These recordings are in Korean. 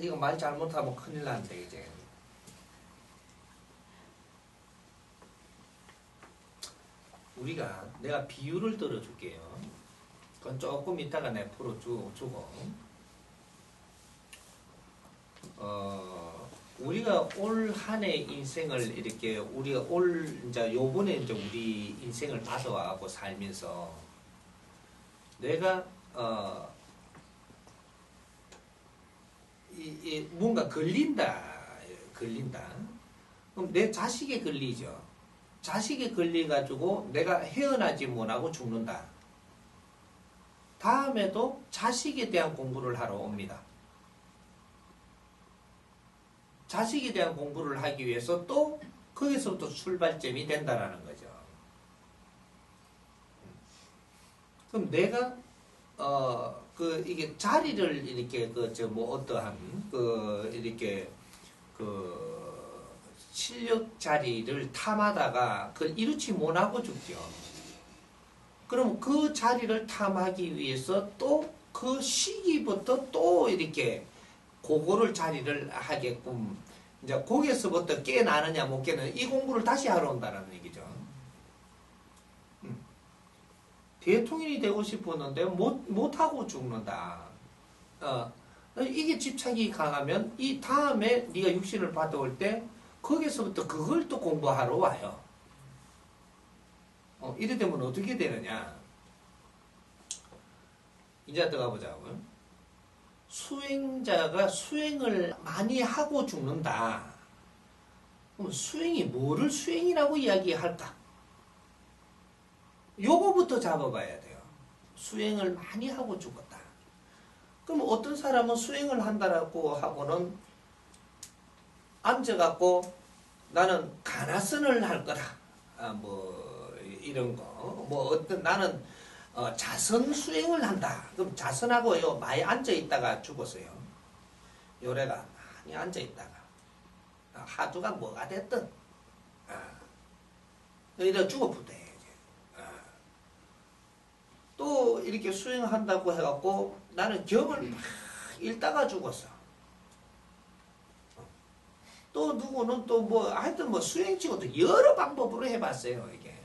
이거 말 잘못하면 큰일 난데 이제. 내가 비유를 들어줄게요. 그건 조금 이따가 내 풀어주고. 우리가 올 한 해 인생을 이렇게 우리가 이제 요번에 이제 우리 인생을 받아와고 살면서 내가 뭔가 걸린다. 그럼 내 자식에 걸리죠. 자식에 걸려가지고 내가 헤어나지 못하고 죽는다. 다음에도 자식에 대한 공부를 하러 옵니다. 자식에 대한 공부를 하기 위해서 또 거기서부터 출발점이 된다라는 거죠. 그럼 내가 이게 자리를 이렇게 어떠한 이렇게 실력 자리를 탐하다가 그걸 이루지 못하고 죽죠. 그럼 그 자리를 탐하기 위해서 또 그 시기부터 또 이렇게 그거를 자리를 하게끔 이제 거기에서부터 깨나느냐 못 깨느냐 이 공부를 다시 하러 온다는 얘기죠. 대통령이 되고 싶었는데 못하고 죽는다. 이게 집착이 강하면 이 다음에 네가 육신을 받아올 때 거기서부터 그걸 또 공부하러 와요. 이래 되면 어떻게 되느냐. 이제 들어가보자고요. 수행자가 수행을 많이 하고 죽는다. 그럼 수행이 뭐를 수행이라고 이야기할까? 요거부터 잡아봐야 돼요. 수행을 많이 하고 죽었다. 그럼 어떤 사람은 수행을 한다라고 하고는 앉아갖고 나는 가나선을 할 거다. 이런 거. 나는 자선 수행을 한다. 그럼 자선하고요 많이 앉아있다가 죽었어요. 요래가 많이 앉아있다가 하두가 뭐가 됐든 이래 죽어부대. 또 이렇게 수행한다고 해갖고 나는 경을 막 읽다가 죽었어. 또 누구는 또 하여튼 수행치고도 여러 방법으로 해봤어요, 이게.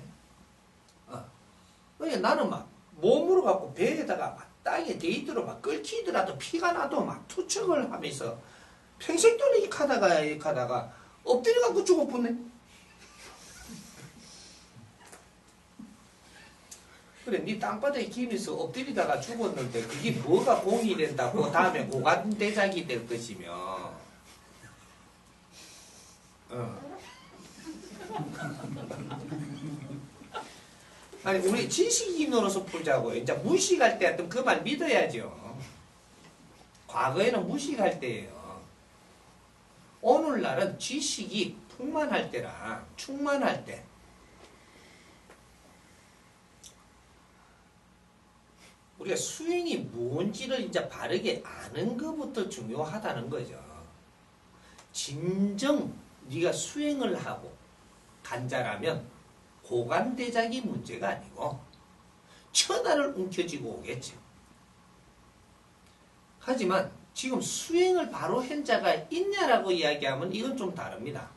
그러니까 나는 막 몸으로 갖고 배에다가 막 땅에 데이트로 막 끓기더라도 피가 나도 막 투척을 하면서 평생 동안 이렇게 하다가 엎드려갖고 죽어붙네. 그래, 네 땅바닥에 기면서 엎드리다가 죽었는데 그게 뭐가 공이 된다고 다음에 고관대작이 될 것이며. 아니 우리 지식인으로서 풀자고요. 이제 무식할 때 그 말 믿어야죠. 과거에는 무식할 때예요. 오늘날은 지식이 풍만할 때라 충만할 때. 우리가 수행이 뭔지를 이제 바르게 아는 것부터 중요하다는 거죠. 진정 네가 수행을 하고 간자라면 고관대작이 문제가 아니고 천하를 움켜쥐고 오겠죠. 하지만 지금 수행을 바로 한 자가 있냐라고 이야기하면 이건 좀 다릅니다.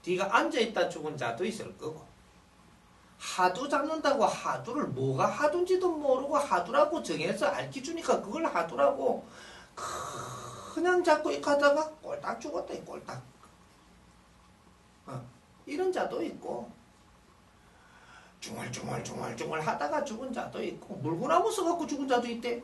네가 앉아있다 죽은 자도 있을 거고 하두 잡는다고 하두를 뭐가 하두인지도 모르고 하두라고 정해서 알려주니까 그걸 하두라고 그냥 잡고 가다가 꼴딱 죽었다. 꼴딱. 이런 자도 있고 중얼중얼 하다가 죽은 자도 있고 물구나무 써갖고 죽은 자도 있대.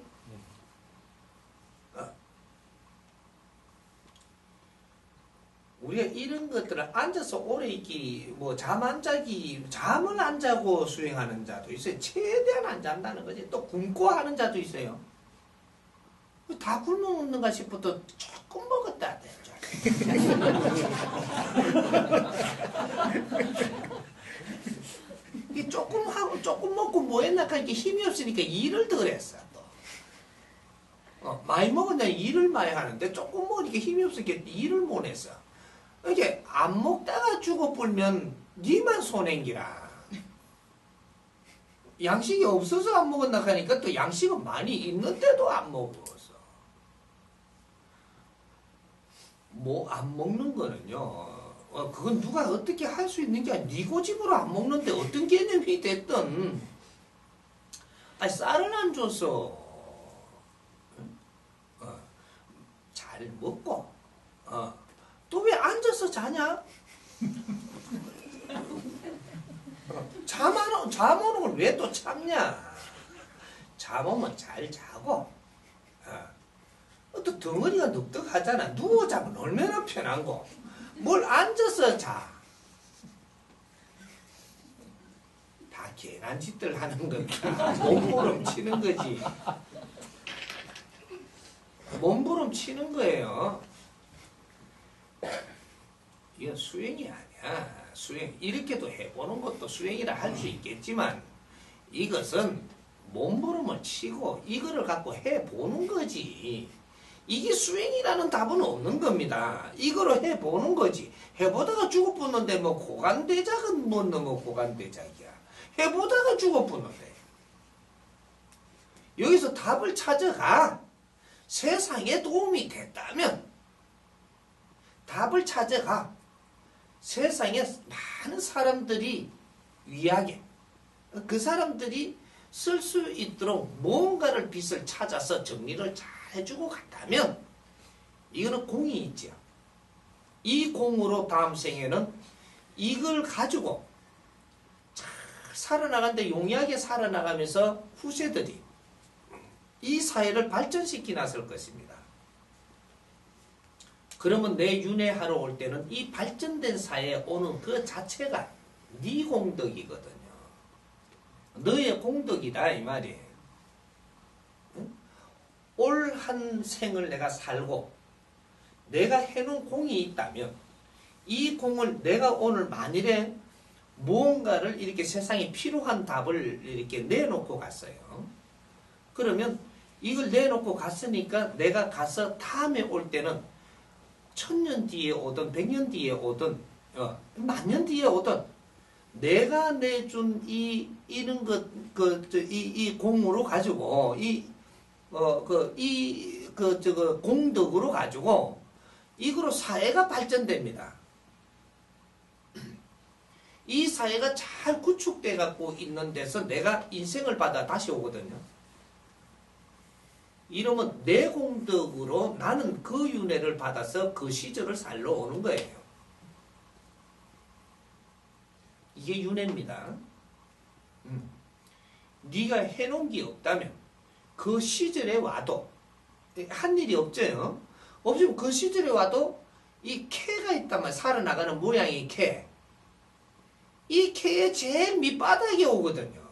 우리가 이런 것들을 앉아서 오래 있기 잠 안 자기 잠을 안 자고 수행하는 자도 있어요. 최대한 안 잔다는 거지. 또 굶고 하는 자도 있어요. 다 굶어 먹는가 싶어도 조금 먹었다. 조금 먹고 뭐 했나 하니까 힘이 없으니까 일을 덜 했어. 많이 먹었냐 일을 많이 하는데 조금 먹으니까 힘이 없으니까 일을 못 했어. 이게 안 먹다가 죽어버리면 니만 손해기라. 양식이 없어서 안 먹었나 하니까 또 양식은 많이 있는데도 안 먹었어. 뭐 안 먹는 거는요. 그건 누가 어떻게 할 수 있는 게 아니야. 네 고집으로 안 먹는데 어떤 개념이 됐든 아니 쌀을 안 줘서 잘 먹고 또 왜 앉아서 자냐? 잠 오는 걸 왜 또 참냐? 잠 오면 잘 자고 또 덩어리가 눅눅하잖아. 누워 자면 얼마나 편한고. 뭘 앉아서 자. 다 괜한 짓들 하는 거니까 몸부림 치는 거지. 몸부림 치는 거예요. 이건 수행이 아니야. 수행. 이렇게도 해보는 것도 수행이라 할 수 있겠지만 이것은 몸부림을 치고 이거를 갖고 해보는 거지. 이게 수행이라는 답은 없는 겁니다. 이거로 해보는 거지. 해보다가 죽어붙는데 뭐 고관대작은 뭐 너무 고관대작이야. 해보다가 죽어붙는데. 여기서 답을 찾아가. 세상에 도움이 됐다면 답을 찾아가. 세상에 많은 사람들이 위하게 그 사람들이 쓸 수 있도록 뭔가를 빛을 찾아서 정리를 잘 해주고 간다면 이거는 공이 있죠. 이 공으로 다음 생에는 이걸 가지고 잘 살아나가는데 용이하게 살아나가면서 후세들이 이 사회를 발전시키 나설 것입니다. 그러면 내 윤회하러 올 때는 이 발전된 사회에 오는 그 자체가 네 공덕이거든요. 너의 공덕이다 이 말이에요. 올 한 생을 내가 살고 내가 해놓은 공이 있다면 이 공을 내가 오늘 만일에 무언가를 이렇게 세상에 필요한 답을 이렇게 내놓고 갔어요. 그러면 이걸 내놓고 갔으니까 내가 가서 다음에 올 때는 1000년 뒤에 오든 100년 뒤에 오든 만년 뒤에 오든 내가 내준 이런 이 공으로 가지고 공덕으로 가지고 이거로 사회가 발전됩니다. 이 사회가 잘 구축돼 갖고 있는 데서 내가 인생을 받아 다시 오거든요. 이러면 내 공덕으로 나는 그 윤회를 받아서 그 시절을 살러 오는 거예요. 이게 윤회입니다. 네가 해놓은 게 없다면 그 시절에 와도 한 일이 없죠. 없으면 그 시절에 와도 이 캐가 있다면 살아나가는 모양의 캐. 이 캐의 제일 밑바닥에 오거든요.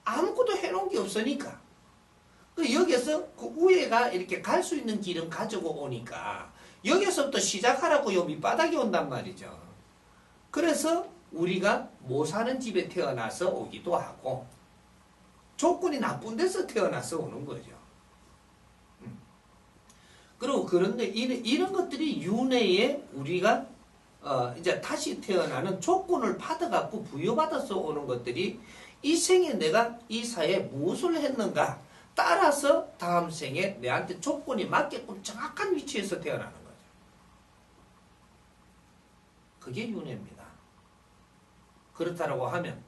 아무것도 해놓은 게 없으니까. 여기서 그 위에가 이렇게 갈 수 있는 길은 가지고 오니까 여기서부터 시작하라고 요 밑바닥에 온단 말이죠. 그래서 우리가 못 사는 집에 태어나서 오기도 하고 조건이 나쁜 데서 태어나서 오는 거죠. 그리고 그런데 이런 것들이 윤회에 우리가 이제 다시 태어나는 조건을 받아갖고 부여받아서 오는 것들이 이 생에 내가 이 사회에 무엇을 했는가 따라서 다음 생에 내한테 조건이 맞게끔 정확한 위치에서 태어나는 거죠. 그게 윤회입니다. 그렇다고 하면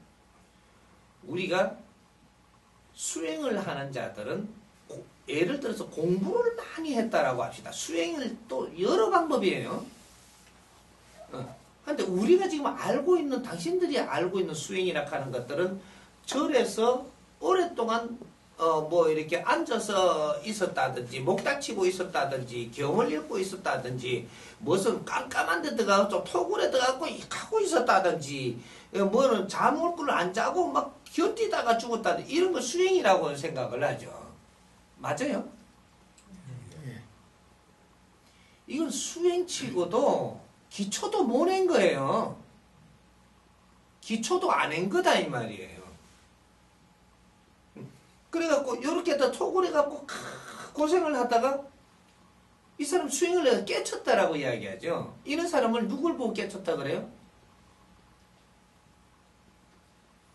우리가 수행을 하는 자들은 예를 들어서 공부를 많이 했다라고 합시다. 수행을 또 여러 방법이에요. 근데 우리가 지금 알고 있는 당신들이 알고 있는 수행이라 하는 것들은 절에서 오랫동안 뭐 이렇게 앉아서 있었다든지 목닥치고 있었다든지 경을 읽고 있었다든지 무슨 깜깜한 데 들어가서 좀 토굴에 들어가고 하고 있었다든지 뭐는 잠을 걸 안 자고 막 견디다가 죽었다든지 이런 거 수행이라고 생각을 하죠. 맞아요? 이건 수행치고도 기초도 못 낸 거예요. 기초도 안 낸 거다 이 말이에요. 그래갖고 이렇게 다 토굴해갖고 고생을 하다가 이 사람 수행을 해서 깨쳤다라고 이야기하죠. 이런 사람을 누굴 보고 깨쳤다 그래요?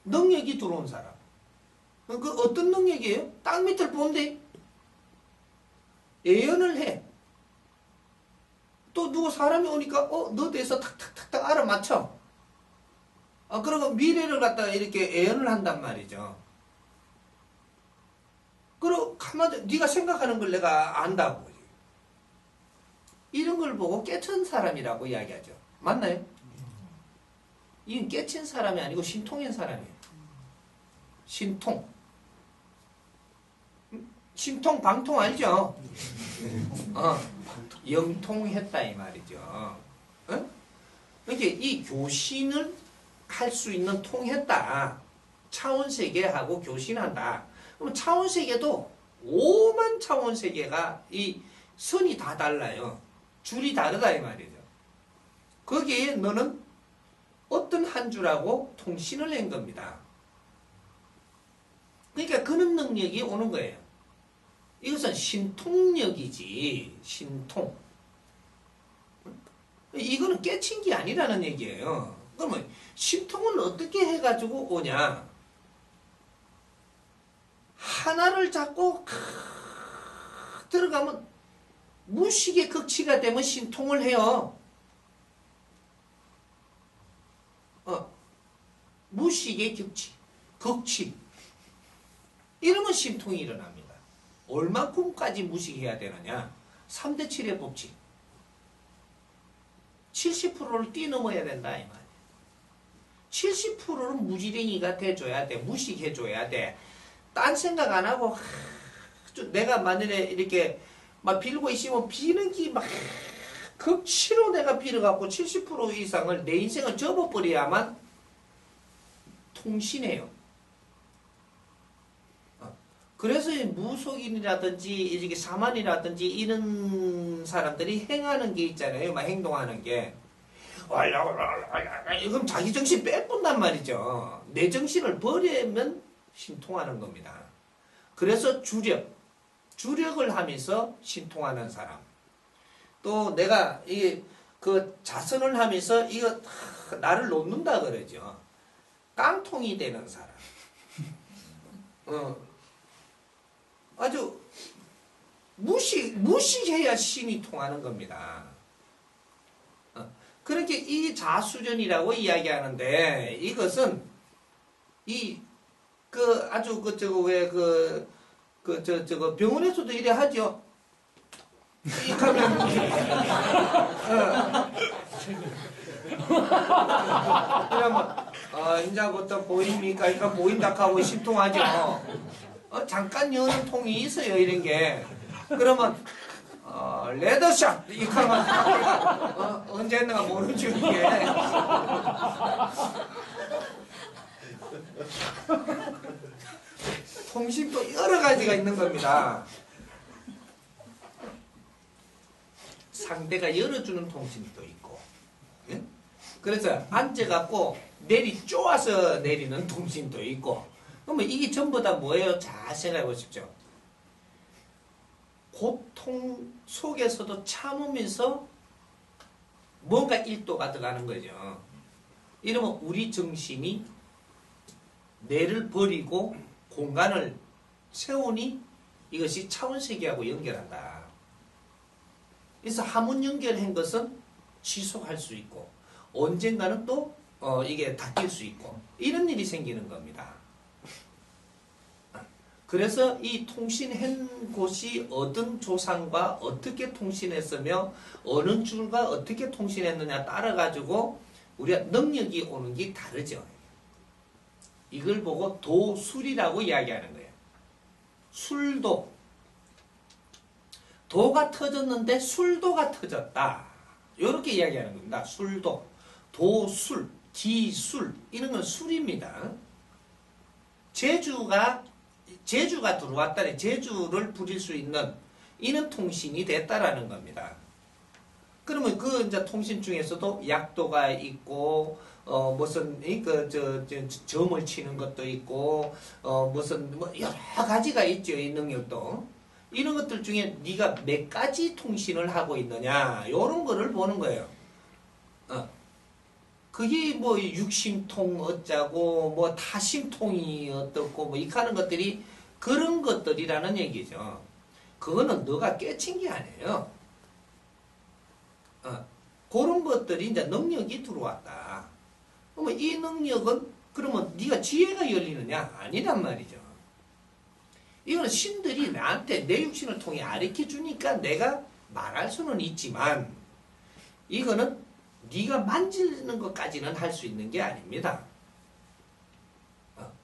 능력이 들어온 사람. 그 어떤 능력이에요? 땅 밑을 본데 예언을 해. 또 누구 사람이 오니까 너 대해서 탁탁탁탁 알아맞혀. 그리고 미래를 갖다가 이렇게 예언을 한단 말이죠. 그리고 가만히 네가 생각하는 걸 내가 안다고. 이런 걸 보고 깨친 사람이라고 이야기하죠. 맞나요? 이건 깨친 사람이 아니고 신통인 사람이에요. 신통. 신통, 방통 알죠? 영통했다 이 말이죠. 그러니까 이 교신을 할 수 있는 통했다. 차원세계하고 교신한다. 그럼 차원세계도 오만 차원세계가 이 선이 다 달라요. 줄이 다르다 이 말이죠. 거기에 너는 어떤 한 줄하고 통신을 한 겁니다. 그러니까 그런 능력이 오는 거예요. 이것은 신통력이지. 신통. 이거는 깨친 게 아니라는 얘기예요. 그러면 신통은 어떻게 해가지고 오냐? 하나를 잡고 들어가면 무식의 극치가 되면 신통을 해요. 무식의 극치. 이러면 신통이 일어납니다. 얼만큼까지 무식해야 되느냐? 3대 7의 법칙. 70%를 뛰어넘어야 된다 이 말이에요. 70%는 무지랭이가 돼줘야 돼. 무식해줘야 돼. 딴 생각 안 하고 내가 만일에 이렇게 막 빌고 있으면 비는 기 막 극치로 내가 빌어갖고 70% 이상을 내 인생을 접어버려야만 통신해요. 그래서 무속인이라든지 이렇게 사만이라든지 이런 사람들이 행하는 게 있잖아요. 막 행동하는 게. 그럼 자기 정신 빼뿐단 말이죠. 내 정신을 버리면 신통하는 겁니다. 그래서 주력을 하면서 신통하는 사람. 또 내가 그 자선을 하면서 이거 나를 놓는다 그러죠. 깡통이 되는 사람. 아주 무식해야 신이 통하는 겁니다. 그렇게 이 자수전이라고 이야기하는데 이것은 아주 저거 병원에서도 이래 하죠. 이 가면 그러면 이제부터 보입니까? 그러니까 보인다 하고 신통하죠. 잠깐 여는 통이 있어요 이런 게. 그러면 레더샷 이렇게 하면 언제 했는가 모르죠 이게. 통신도 여러 가지가 있는 겁니다. 상대가 열어주는 통신도 있고, 예? 그래서 앉아갖고 쪼아서 내리는 통신도 있고. 그러면 이게 전부 다 뭐예요? 잘 생각해 보십시오. 고통 속에서도 참으면서 뭔가 일도가 들어가는 거죠. 이러면 우리 정신이 뇌를 버리고 공간을 세우니 이것이 차원세계하고 연결한다. 그래서 하문 연결한 것은 지속할 수 있고 언젠가는 또 이게 닫힐 수 있고 이런 일이 생기는 겁니다. 그래서 이 통신한 곳이 어떤 조상과 어떻게 통신했으며 어느 줄과 어떻게 통신했느냐 따라 가지고 우리가 능력이 오는 게 다르죠. 이걸 보고 도술이라고 이야기하는 거예요. 술도. 도가 터졌는데 술도가 터졌다. 이렇게 이야기하는 겁니다. 술도. 도술, 기술 이런 건 술입니다. 제주가 들어왔다니 제주를 부릴 수 있는 이는 통신이 됐다라는 겁니다. 그러면 그 이제 통신 중에서도 약도가 있고 무슨 점을 치는 것도 있고 무슨 여러 가지가 있죠. 이 능력도. 이런 것들 중에 네가 몇 가지 통신을 하고 있느냐 이런 거를 보는 거예요. 그게 뭐 육심통 어쩌고 뭐 타심통이 어떻고 뭐 이렇게 하는 것들이 그런 것들이라는 얘기죠. 그거는 너가 깨친 게 아니에요. 그런 것들이 이제 능력이 들어왔다. 그러면 이 능력은 그러면 네가 지혜가 열리느냐? 아니란 말이죠. 이거는 신들이 나한테 내 육신을 통해 가르쳐 주니까 내가 말할 수는 있지만 이거는 네가 만지는 것까지는 할 수 있는 게 아닙니다.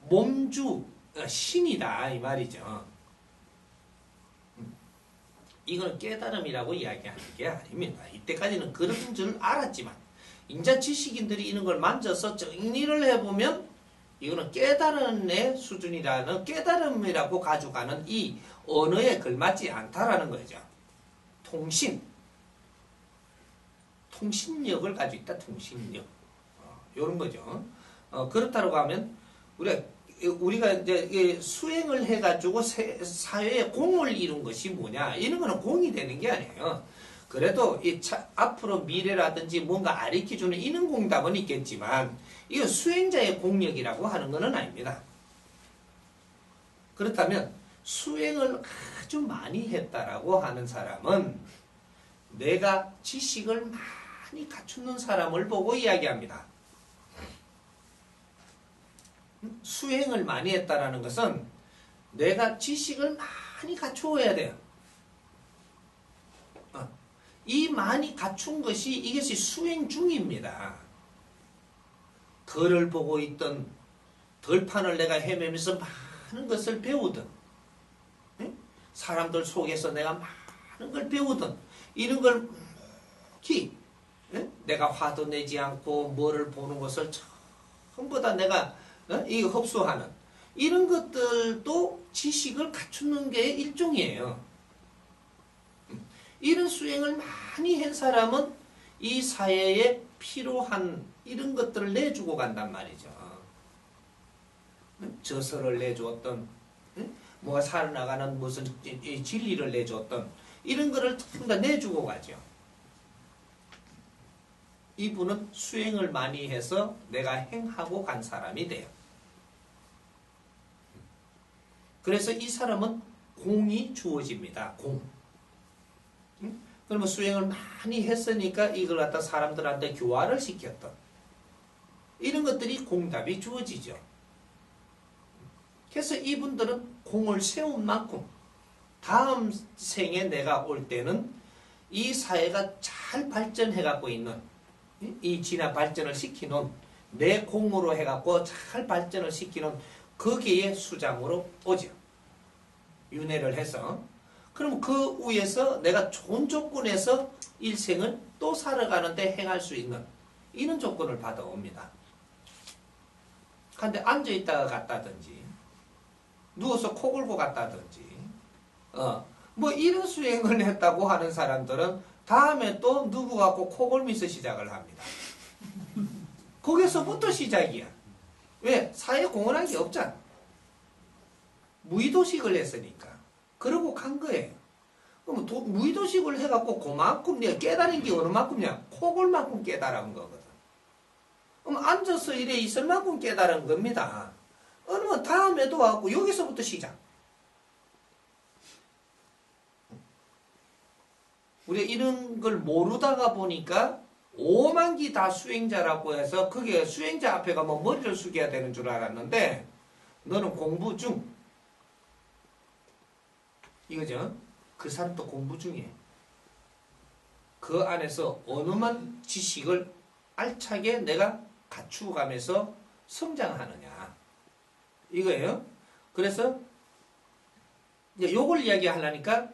몸주 신이다 이 말이죠. 이건 깨달음이라고 이야기하는 게 아닙니다. 이때까지는 그런 줄 알았지만 인자 지식인들이 이런 걸 만져서 정리를 해보면 이거는 깨달음의 수준이라는 깨달음이라고 가져가는 이 언어에 걸맞지 않다라는 거죠. 통신력을 가지고 있다. 통신력. 이런 거죠. 그렇다고 하면 우리가 이제 수행을 해가지고 사회에 공을 이룬 것이 뭐냐? 이런 거는 공이 되는 게 아니에요. 그래도 앞으로 미래라든지 뭔가 가르쳐주는 이런 공답은 있겠지만 이건 수행자의 공력이라고 하는 것은 아닙니다. 그렇다면 수행을 아주 많이 했다라고 하는 사람은 내가 지식을 많이 갖추는 사람을 보고 이야기합니다. 수행을 많이 했다라는 것은 내가 지식을 많이 갖추어야 돼요. 이 많이 갖춘 것이 이것이 수행 중입니다. 덜을 보고 있던 덜판을 내가 헤매면서 많은 것을 배우든 사람들 속에서 내가 많은 걸 배우든 이런 걸 내가 화도 내지 않고 뭐를 보는 것을 전부 다 내가 이거 흡수하는 이런 것들도 지식을 갖추는 게 일종이에요. 이런 수행을 많이 한 사람은 이 사회에 필요한 이런 것들을 내주고 간단 말이죠. 저서를 내주었던 뭐가 살아나가는 무슨 진리를 내주었던 이런 거를 전부 다 내주고 가죠. 이분은 수행을 많이 해서 내가 행하고 간 사람이 돼요. 그래서 이 사람은 공이 주어집니다. 공. 그러면 수행을 많이 했으니까 이걸 갖다 사람들한테 교화를 시켰던 이런 것들이 공답이 주어지죠. 그래서 이분들은 공을 세운 만큼 다음 생에 내가 올 때는 이 사회가 잘 발전해 갖고 있는 이 진화 발전을 시키는 내 공으로 해갖고 잘 발전을 시키는 거기에 수장으로 오죠. 윤회를 해서. 그럼 그 위에서 내가 좋은 조건에서 일생을 또 살아가는데 행할 수 있는 이런 조건을 받아옵니다. 근데 앉아있다가 갔다든지 누워서 코 골고 갔다든지 뭐 이런 수행을 했다고 하는 사람들은 다음에 또 누구 갖고 코 골면서 시작을 합니다. 거기서부터 시작이야. 왜? 사회 공헌한 게 없잖아. 무의도식을 했으니까. 그러고 간 거예요. 그럼 무의도식을 해갖고 그만큼 내가 깨달은 게 어느 만큼이냐? 코골만큼 깨달은 거거든. 그럼 앉아서 이래 있을 만큼 깨달은 겁니다. 그러면 다음에도 하고 여기서부터 시작. 우리가 이런 걸 모르다가 보니까 오만기 다 수행자라고 해서 그게 수행자 앞에 가면 머리를 숙여야 되는 줄 알았는데 너는 공부 중. 이거죠. 그 사람도 공부 중이에요. 그 안에서 어느만 지식을 알차게 내가 갖추어가면서 성장하느냐. 이거예요. 그래서 이제 요걸 이야기하려니까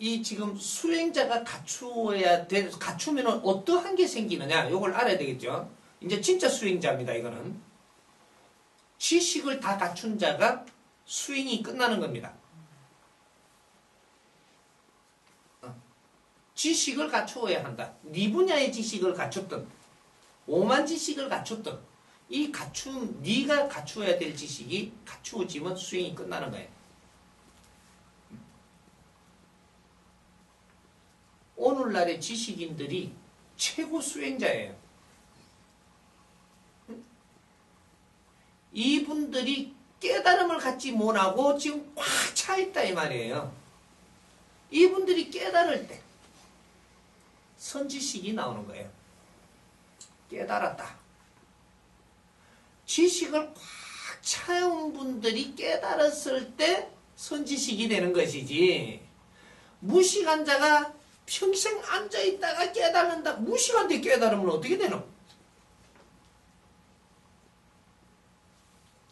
이 지금 수행자가 갖추면 어떠한 게 생기느냐. 요걸 알아야 되겠죠. 이제 진짜 수행자입니다. 이거는. 지식을 다 갖춘 자가 수행이 끝나는 겁니다. 지식을 갖추어야 한다. 네 분야의 지식을 갖췄든 오만 지식을 갖췄든 이 네가 갖추어야 될 지식이 갖추어지면 수행이 끝나는 거예요. 오늘날의 지식인들이 최고 수행자예요. 이분들이 깨달음을 갖지 못하고 지금 꽉 차 있다 이 말이에요. 이분들이 깨달을 때 선지식이 나오는 거예요. 깨달았다. 지식을 꽉 차온 분들이 깨달았을 때 선지식이 되는 것이지, 무식한 자가 평생 앉아있다가 깨달는다. 무식한 데 깨달으면 어떻게 되노?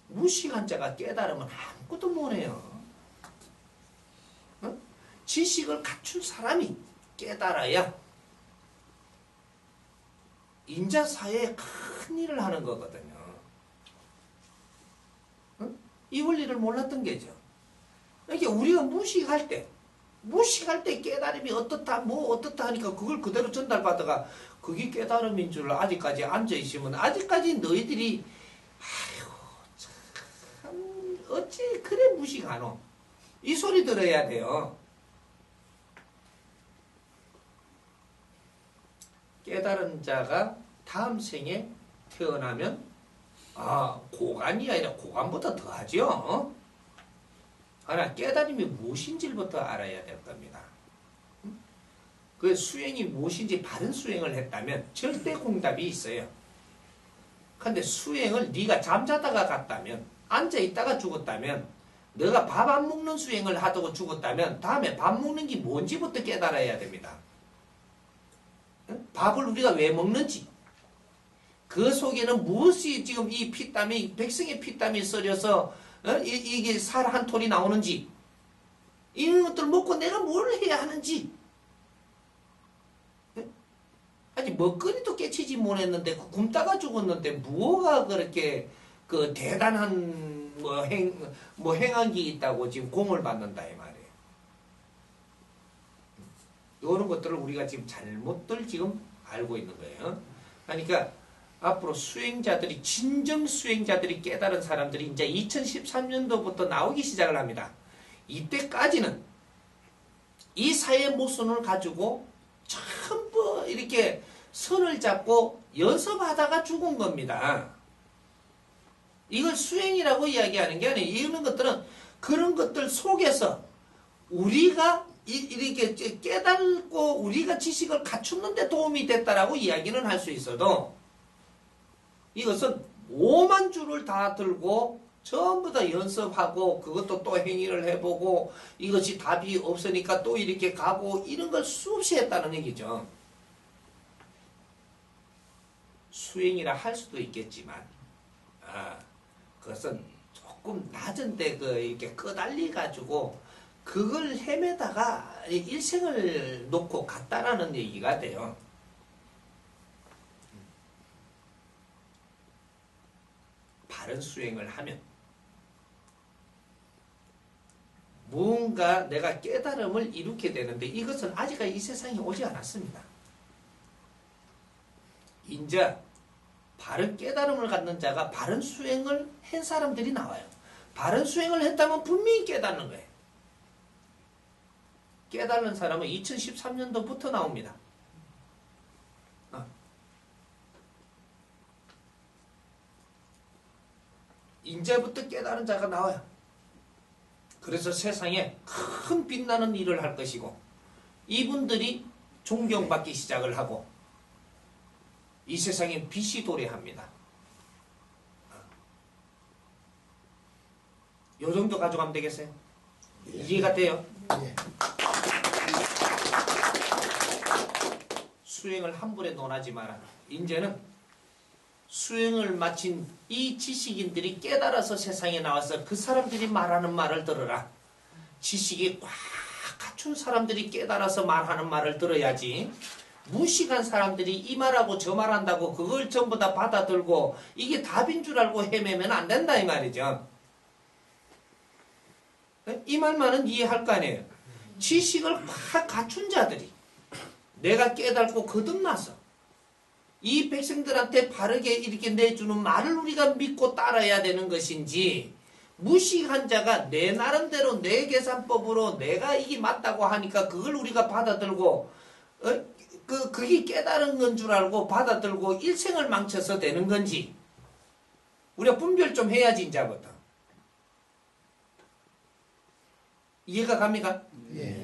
무식한 자가 깨달으면 아무것도 못해요. 어? 지식을 갖춘 사람이 깨달아야 인자사회에 큰 일을 하는 거거든요. 어? 이 원리를 몰랐던 게죠. 그러니까 우리가 무식할 때 깨달음이 어떻다 뭐 어떻다 하니까 그걸 그대로 전달받다가 그게 깨달음인 줄 아직까지 앉아있으면, 아직까지 너희들이 아이고 참 어찌 그래 무식하노, 이 소리 들어야 돼요. 깨달은 자가 다음 생에 태어나면 고관이 아니라 고관보다 더하죠. 하나 깨달음이 무엇인지부터 알아야 될 겁니다. 그 수행이 무엇인지 바른 수행을 했다면 절대 공답이 있어요. 근데 수행을 네가 잠자다가 갔다면, 앉아있다가 죽었다면, 너가 밥 안 먹는 수행을 하다가 죽었다면 다음에 밥 먹는 게 뭔지부터 깨달아야 됩니다. 밥을 우리가 왜 먹는지, 그 속에는 무엇이 지금 이 피땀이, 백성의 피땀이 썰여서 이게 살 한 톨이 나오는지, 이런 것들 먹고 내가 뭘 해야 하는지, 아직 먹거리도 깨치지 못했는데 굶다가 죽었는데 뭐가 그렇게 그 대단한 행한 게 있다고 지금 공을 받는다 이 말이에요. 이런 것들을 우리가 지금 잘못들 지금 알고 있는 거예요. 그러니까 앞으로 수행자들이, 진정 수행자들이 깨달은 사람들이 이제 2013년도부터 나오기 시작을 합니다. 이때까지는 이 사회 모순을 가지고 전부 이렇게 선을 잡고 연습하다가 죽은 겁니다. 이걸 수행이라고 이야기하는 게 아니에요. 이런 것들은 그런 것들 속에서 우리가 이렇게 깨닫고 우리가 지식을 갖추는 데 도움이 됐다라고 이야기는 할 수 있어도, 이것은 5만 줄을 다 들고 전부 다 연습하고 그것도 또 행위를 해보고 이것이 답이 없으니까 또 이렇게 가고 이런 걸 수없이 했다는 얘기죠. 수행이라 할 수도 있겠지만 그것은 조금 낮은 데 이렇게 끄달리 가지고 그걸 헤매다가 일생을 놓고 갔다라는 얘기가 돼요. 바른 수행을 하면 무언가 내가 깨달음을 이루게 되는데, 이것은 아직까지 이 세상에 오지 않았습니다. 이제 바른 깨달음을 갖는 자가 바른 수행을 한 사람들이 나와요. 바른 수행을 했다면 분명히 깨닫는 거예요. 깨달는 사람은 2013년도부터 나옵니다. 이제부터 깨달은 자가 나와요. 그래서 세상에 큰 빛나는 일을 할 것이고, 이분들이 존경받기 시작을 하고 이 세상에 빛이 도래합니다. 요 정도 가져가면 되겠어요? 예. 이해가 돼요? 예. 수행을 함부로 논하지 마라. 이제는 수행을 마친 이 지식인들이 깨달아서 세상에 나와서 그 사람들이 말하는 말을 들어라. 지식이 꽉 갖춘 사람들이 깨달아서 말하는 말을 들어야지, 무식한 사람들이 이 말하고 저 말한다고 그걸 전부 다 받아들고 이게 답인 줄 알고 헤매면 안 된다 이 말이죠. 이 말만은 이해할 거 아니에요. 지식을 꽉 갖춘 자들이 내가 깨닫고 거듭나서 이 백성들한테 바르게 이렇게 내주는 말을 우리가 믿고 따라야 되는 것인지, 무식한 자가 내 나름대로 내 계산법으로 내가 이게 맞다고 하니까 그걸 우리가 받아들고 그게 깨달은 건 줄 알고 받아들고 일생을 망쳐서 되는 건지 우리가 분별 좀 해야지. 이제부터 이해가 갑니까? 예.